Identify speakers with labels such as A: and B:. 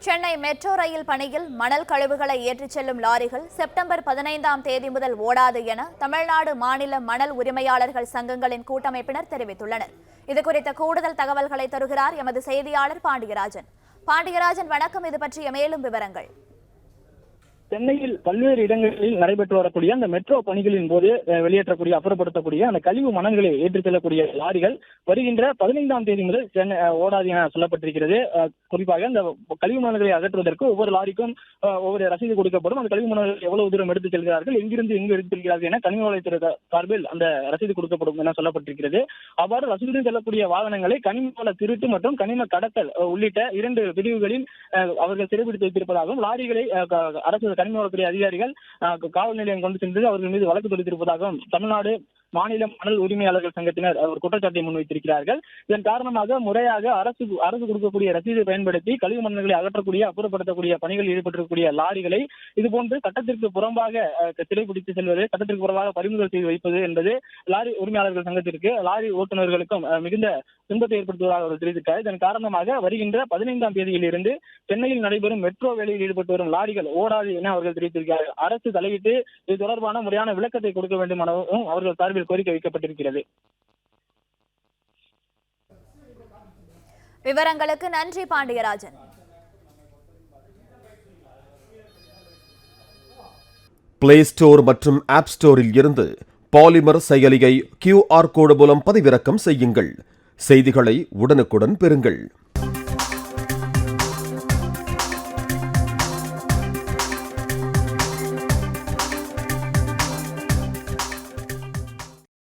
A: Chennai metro rail பணியில் மணல் கழிவுகளை ஏற்றிச் செல்லும் லாரிகள் செப்டம்பர் 15ஆம் தேதி முதல் ஓடாது என தமிழ்நாடு மாநில மணல் உரிமையாளர்கள் சங்கங்களின் கூட்டமைப்பினர் தெரிவித்துள்ளனர். இதுகுறித்த கூடுதல் தகவல்களை தருகிறார் எமது செய்தியாளர் பாண்டியராஜன். பாண்டியராஜன், வணக்கம். இது பற்றிய மேலும் விவரங்கள்.
B: சென்னையில் பல்வேறு இடங்களில் நடைபெற்று வரக்கூடிய அந்த மெட்ரோ பணிகளின் போது வெளியேற்றக்கூடிய அப்புறப்படுத்தக்கூடிய அந்த கழிவு மணல்களை ஏற்றிச் செல்லக்கூடிய லாரிகள் வருகின்ற 15ஆம் தேதி முதல் சென்னை ஓடாது என சொல்லப்பட்டிருக்கிறது. குறிப்பாக அந்த கழிவு மணல்களை அகற்றுவதற்கு ஒவ்வொரு லாரிக்கும் ஒவ்வொரு ரசீது கொடுக்கப்படும். அந்த கழிவு மணல்கள் எவ்வளவு தூரம் எடுத்துச் செல்கிறார்கள், எங்கிருந்து எங்கு எடுத்துச் செல்கிறார்கள் என கனிம வளத்துறை சார்பில் அந்த ரசீது கொடுக்கப்படும் என சொல்லப்பட்டிருக்கிறது. அவ்வாறு ரசீதுடன் செல்லக்கூடிய வாகனங்களை கனிம வள திருட்டு மற்றும் கனிம கடத்தல் உள்ளிட்ட 2 பிரிவுகளில் அவர்கள் சிறைபிடித்து வைத்திருப்பதாகவும், லாரிகளை அரசு கனிம வளத்துறை அதிகாரிகள் காவல் நிலையம் கொண்டு சென்று அவர்கள் மீது வழக்கு தொடுத்திருப்பதாகவும் தமிழ்நாடு மாநில மணல் உரிமையாளர்கள் சங்கத்தினர் ஒரு குற்றச்சாட்டை முன்வைத்திருக்கிறார்கள். இதன் காரணமாக முறையாக அரசு கொடுக்கக்கூடிய ரசீதை பயன்படுத்தி கழிவு மணல்களை அகற்றக்கூடிய அப்புறப்படுத்தக்கூடிய பணிகளில் ஈடுபட்டிருக்கக்கூடிய லாரிகளை இதுபோன்று சட்டத்திற்கு புறம்பாக சிறைபிடித்து செல்வது, சட்டத்திற்கு புறம்பாக பறிமுதல் செய்து வைப்பது என்பது லாரி உரிமையாளர்கள் சங்கத்திற்கு, லாரி ஓட்டுநர்களுக்கும் மிகுந்த துன்பத்தை ஏற்படுத்துவதாக அவர் தெரிவித்தார். இதன் காரணமாக வருகின்ற 15ஆம் தேதியில் இருந்து சென்னையில் நடைபெறும் மெட்ரோ வேலையில் ஈடுபட்டு வரும் லாரிகள் ஓடாது என அவர்கள் தெரிவித்திருக்கிறார்கள். அரசு தலையிட்டு இது தொடர்பான முறையான விளக்கத்தை கொடுக்க வேண்டும் எனவும் அவர்கள் சார்பில் கோரிக்கை வைக்கப்பட்டிருக்கிறது.
A: விவரங்களுக்கு நன்றி பாண்டியராஜன்.
C: பிளே ஸ்டோர் மற்றும் ஆப் ஸ்டோரில் இருந்து பாலிமர் செயலியை QR கோடு மூலம் பதிவிறக்கம் செய்யுங்கள். செய்திகளை உடனுக்குடன் பெறுங்கள்.